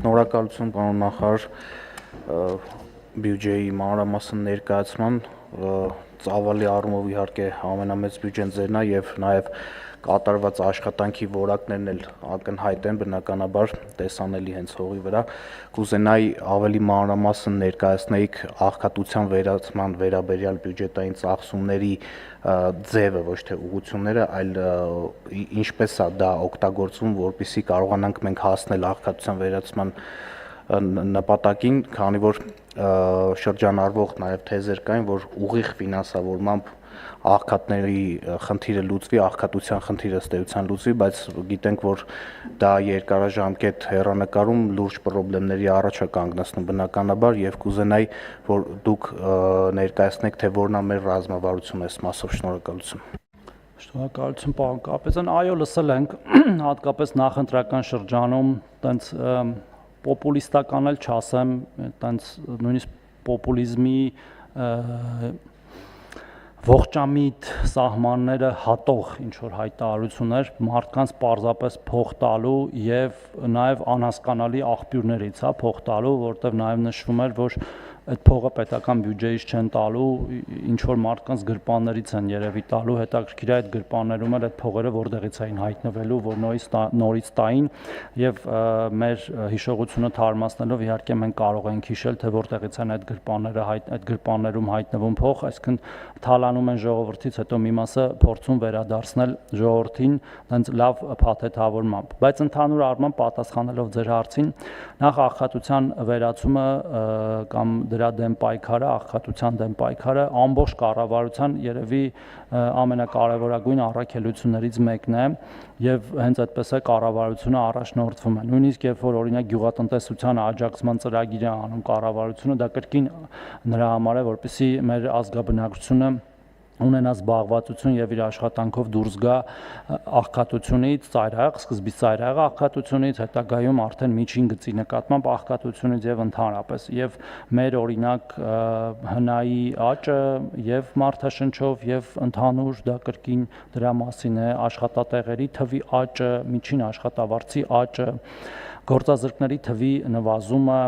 Շնորհակալություն պարոն նախարար բյուջեի մանրամասն ներկայացման ծավալի առումով իհարկե ամենամեծ բյուջեն ձերն է եւ նաեւ կատարված աշխատանքի որակներն էլ ակնհայտ են բնականաբար տեսանելի հենց հողի վրա կուզենայի ավելի մանրամասն ներկայացնեիք աղքատության վերացման վերաբերյալ բյուջետային ծախսումների ձևը ոչ թե ուղղությունները այլ ինչպես է դա օգտագործվում որպեսզի կարողանանք մենք հասնել աղքատության վերացման նպատակին քանի որ շրջանառվող նաև թեզեր կային որ ուղիղ ֆինանսավորմամբ աղքատների խնդիրը լուծվի, աղքատության խնդիրը ըստ էության լուծվի, բայց գիտենք, որ դա երկարաժամկետ հեռանկարում լուրջ խնդիրների առաջ է կանգնեցնում բնականաբար եւ կուզենայի, որ դուք ներկայացնեք, թե որն է մեր ռազմավարությունը այս մասով, շնորհակալություն։ Շնորհակալություն, պարոն Կապետյան, այո, լսել ենք, հատկապես նախընտրական շրջանում, տենց պոպուլիստական էլ չասեմ, տենց նույնիսկ պոպուլիզմի ողջամիտ սահմանները հատող ինչ-որ հայտարարություններ մարդկանց պարզապես փող տալու եւ նաեւ անհասկանալի աղբյուրներից, փող տալու, որտեղ նաեւ նշվում էր, որ այդ փողը պետական բյուջեից չեն տալու, ինչ որ մարդկանց գրպաններից են երևի տալու, հետաքրքիր է այդ գրպաններում էլ այդ փողերը որտեղից էին հայտնվելու, որ նորից տային եւ մեր հիշողությունը թարմացնելով իհարկե մենք կարող ենք հիշել, թե որտեղից են այդ գրպանները այդ գրպաններում հայտնվում փող, այսինքն թալանում են ժողովրդից, հետո մի մասը փորձում վերադարձնել ժողովրդին, այնց լավ փաթեթավորմամբ, բայց ընդհանուր առմամբ պատասխանելով ձեր հարցին, նախ աղքատության վերացումը կամ դրա դեմ պայքարը, աղքատության դեմ պայքարը ամբողջ կառավարության երևի ամենակարևորագույն առաքելություններից մեկն է եւ հենց այդպես է կառավարությունը առաջնորդվում է։ Նույնիսկ երբ որ օրինակ գյուղատնտեսության աջակցման ծրագիր է անում կառավարությունը, դա կրկին նրա համար է, որպեսզի մեր ազգաբնակչությունը ունենա զբաղվածություն եւ իր աշխատանքով դուրս գա աղքատությունից, ծայրահեղ, սկզբից ծայրահեղ աղքատությունից, հետագայում արդեն միջին գծի նկատմամբ աղքատությունից եւ ընդհանրապես եւ մեր օրինակ հնայի աճը եւ մարդաշնչով եւ ընդհանուր դա կրկին դրա մասին է աշխատատեղերի թվի աճը, միջին աշխատավարձի աճը գործազրկների թվի նվազումը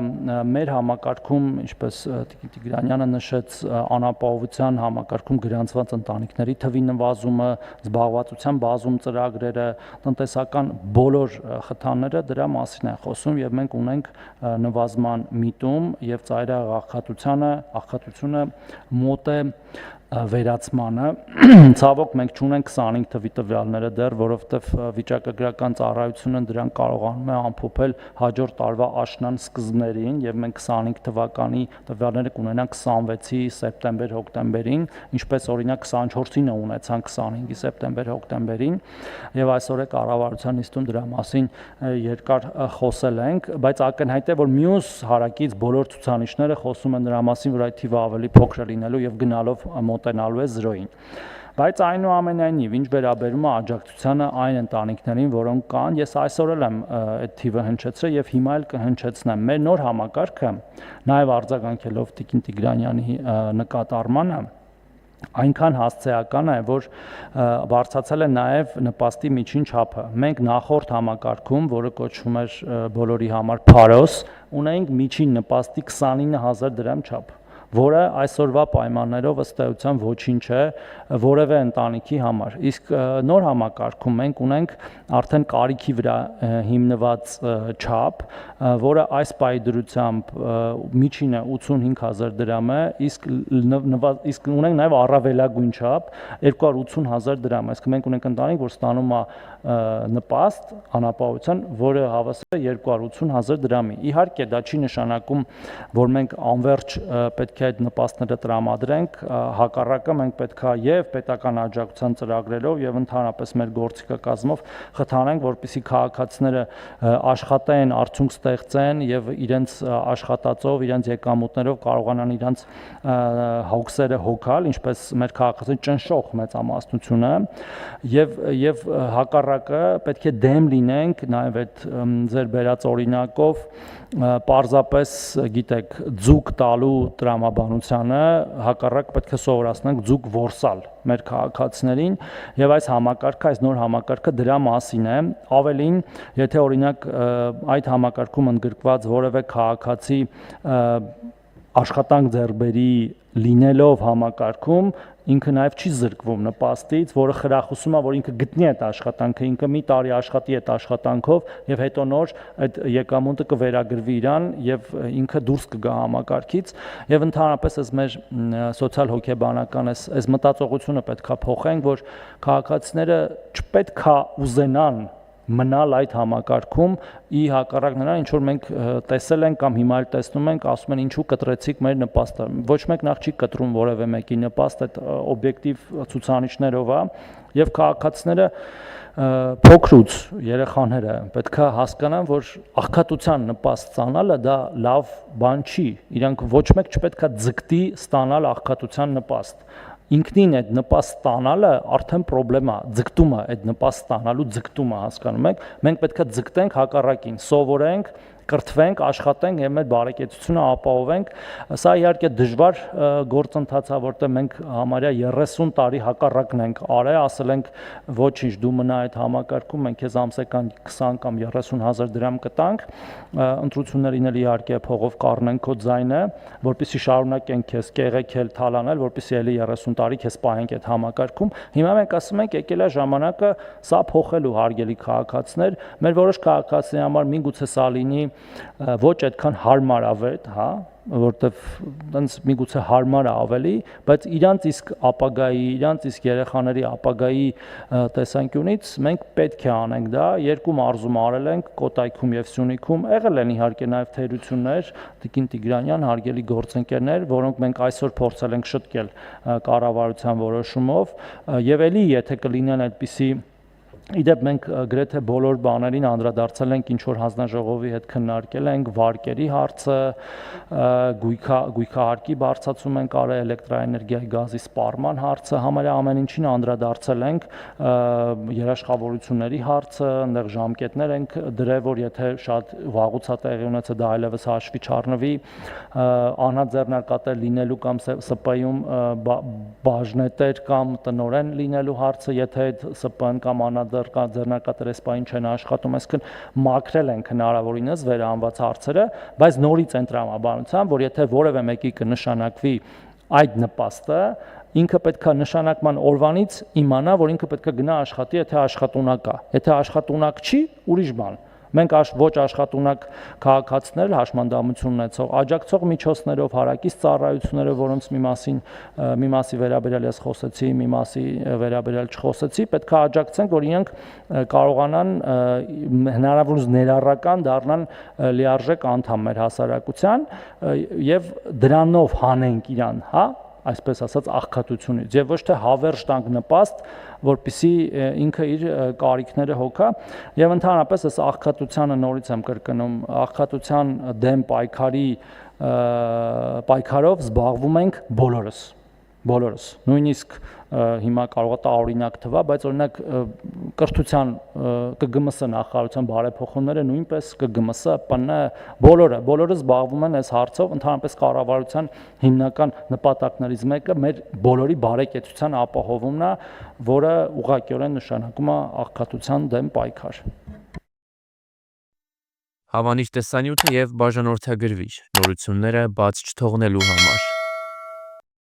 մեր համակարգում, ինչպես Տիկին Տիգրանյանը նշեց, անապահովության համակարգում գրանցված ընտանիքների թվի նվազումը, զբաղվածության բազում ծրագրերը, տնտեսական բոլոր խթանները դրա մասին են խոսում եւ մենք ունենք նվազման միտում եւ ծայրահեղ աղքատությունը մոտ է վերացմանը ցավոք մենք չունենք 25 թվի տվյալները դեռ, որովհետև վիճակագրական ծառայությունը դրան կարողանում է ամփոփել հաջորդ տարվա աշնան սկզբներին եւ մենք 25 թվականի տվյալները կունենանք 26-ի սեպտեմբեր-հոկտեմբերին, ինչպես օրինակ 24-ին ունեցանք 25-ի սեպտեմբեր-հոկտեմբերին եւ այսօր է կառավարության նիստում դրա մասին երկար խոսել ենք, բայց ակնհայտ է որ մյուս հարակից բոլոր ցուցանիշները խոսում են դրա մասին, որ այդ թիվը ավելի փոքր է լինելու եւ գնալով մոտենալու է 0-ին, բայց այնուամենայնիվ ինչ վերաբերում է աջակցությանը այն ընտանիքներին, որոնք կան, ես այսօր էլ եմ այդ թիվը հնչեցրել եւ հիմա էլ կհնչեցնեմ։ Մեր նոր համակարգը, նաեւ արձագանքելով Տիկին Տիգրանյանի նկատառմանը, այնքան հասցեական է, որ բարձրացել է նաեւ նպաստի միջին չափը։ Մենք նախորդ համակարգում, որը կոչվում էր բոլորի համար Փարոս, ունեինք միջին նպաստի 29000 դրամ չափ, որը այսօրվա պայմաններով ըստ էության ոչինչ է որևէ ընտանիքի համար։ Իսկ նոր համակարգում մենք ունենք արդեն կարիքի վրա հիմնված չափ, որը այս պայդրությամբ միջինը 85000 դրամ է, իսկ ունենք նաև առավելագույն չափ 280000 դրամ։ Այսինքն մենք ունենք ընտանիք, որ ստանում է նպաստ անապահովության, որը հավասար է 280000 դրամի։ Իհարկե դա չի նշանակում, որ մենք անverջ պետք է այդ նպաստները տրամադրենք, հակառակը մենք պետք է եւ պետական աջակցության ծրագրերով եւ ընդհանրապես մեր գործիքակազմով խթանենք, որպեսզի քաղաքացիները աշխատեն, արդյունք ստեղծեն եւ իրենց աշխատածով, իրենց եկամուտներով կարողանան իրենց հոգսերը հոգալ, ինչպես մեր քաղաքացիների ճնշող մեծամասնությունը եւ հակառակը պետք է դեմ լինենք նաեւ այդ ձեր բերած օրինակով պարզապես գիտեք ձուկ տալու տրամաբան տրամաբանությանը, հակառակ պետք է սովորացնենք ձուկ որսալ մեր քաղաքացիներին, եւ այս համակարգը, այս նոր համակարգը դրա մասին է։ Ավելին, եթե օրինակ այդ համակարգում ընդգրկված որևէ քաղաքացի աշխատանք ձեռք բերի լինելով համակարգում, ինքը նաև չի զրկվում նպաստից, որը խրախուսում է, որ ինքը գտնի այդ աշխատանքը, ինքը մի տարի աշխատի այդ աշխատանքով եւ հետո նոր այդ եկամուտը կվերագրվի իրան եւ ինքը դուրս կգա համակարգից եւ ընդհանրապես այս մեր սոցիալ-հոգեբանական այս մտածողությունը պետքա փոխենք, որ քաղաքացիները չպետքա ուզենան մնալ այդ համակարգում ի հակառակ նրան, ինչ որ մենք տեսել ենք կամ հիմա էլ տեսնում ենք, ասում են ինչու կտրեցիք մեր նպաստը։ Ոչ մեկ նախ չի կտրում որևէ մեկի նպաստ, այդ օբյեկտիվ ցուցանիշներով է, եւ քաղաքացիները փոքրուց երեխաները պետքա հասկանան, որ աղքատության նպաստ ստանալը դա լավ բան չի։ Իրանք ոչ մեկ չպետքա ձգտի ստանալ աղքատության նպաստ։ Ինքնին այդ նպաստ ստանալը արդեն խնդրեմ է, ձգտումը, այդ նպաստ ստանալու ձգտումը, հասկանում եք, մենք պետք է ձգտենք հակառակին, սովորենք, կրթվենք, աշխատենք եւ մեր բարեկեցությունը ապահովենք։ Սա իհարկե դժվար գործընթաց է, որտեղ մենք համարյա 30 տարի հակառակն ենք արել, ասել ենք ոչինչ, դու մնա այդ համակարգում, մենք քեզ ամսական 20 կամ 30,000 դրամ կտանք, ընտրություններին էլ իհարկե փողով կառնենք քո ձայնը, որպեսզի շարունակենք քեզ կեղեքել, թալանել, որպեսզի ելի 30 տարի քեզ պահենք այդ համակարգում։ Հիմա մենք ասում ենք եկել է ժամանակը սա փոխելու, հարգելի քաղաքացիներ, մեր որոշ քաղաքացիների համար միգուցե սա լինի ոչ այդքան հարմարավետ, հա, որտեվ այնց միգուցե հարմար է ավելի, բայց իրանց իսկ ապագայի, իրանց իսկ երեխաների ապագայի տեսանկյունից մենք պետք է անենք դա, երկու մարզում արել ենք Կոտայքում եւ Սյունիքում, եղել են իհարկե նաեւ թերություններ, Տիկին Տիգրանյան, հարգելի գործընկերներ, որոնք մենք այսօր փորձել ենք շտկել կառավարության որոշումով, եւ ելի եթե կլինեն այդպիսի Իդեպ մենք գրեթե բոլոր բաներին անդրադարձել ենք, ինչ որ հանձնաժողովի հետ քննարկել ենք, վարկերի հարցը, գույքահարկի բարձրացում ենք արել, էլեկտրաէներգիայի գազի սպառման հարցը, համարյա ամեն ինչին անդրադարձել ենք, երաշխավորությունների հարցը, այնտեղ ժամկետներ ենք դրել, որ եթե շատ վաղուց է տեղի ունեցել, դա այլևս հաշվի չառնվի, անհաձեռնարկատեր լինելու կամ ՍՊ-ում բաժնետեր կամ տնօրեն լինելու հարցը, եթե ՍՊ-ն կամ ձեռնարկատեր էսպային չեն աշխատում, այսինքն մաքրել ենք հնարավորինս վերահանված հարցերը, բայց նորից այն տրամաբանությամբ, որ եթե որևէ մեկի կնշանակվի այդ նպաստը, ինքը պետք է նշանակման օրվանից իմանա, որ ինքը պետք է գնա աշխատի, եթե աշխատունակ է, եթե աշխատունակ չի, ուրիշ բան։ Մենք ոչ աշխատունակ քաղաքացիներ հաշմանդամություն ունեցող աջակցող միջոցներով, հարակից ծառայություններով, որոնց մի մասի վերաբերյալ ես խոսեցի, մի մասի վերաբերյալ չխոսեցի, պետք է աջակցենք, որ իրենք կարողանան հնարավորինս ներառական դառնան լիարժեք անդամ մեր հասարակության եւ դրանով հանենք իրան, հա, այսպես ասած աղքատությունից եւ ոչ թե հավերժ տանք նպաստ, որպեսզի ինքը իր կարիքները հոգա եւ ընդհանրապես այս աղքատությանը նորից եմ կրկնում, աղքատության դեմ պայքարով զբաղվում ենք բոլորս, նույնիսկ հիմա կարող է տարօրինակ թվա, բայց օրինակ կրթության ԿԳՄՍ նախարարության բարեփոխումները նույնպես ԿԳՄՍ, ՊՆ, բոլորը զբաղվում են այս հարցով, ընդհանրապես կառավարության հիմնական նպատակներից մեկը մեր բոլորի բարեկեցության ապահովումն է, որը ուղղակիորեն նշանակում է աղքատության դեմ պայքար։ Հավանիր տեսանյութը եւ բաժանորդագրվիր նորությունները բաց չթողնելու համար։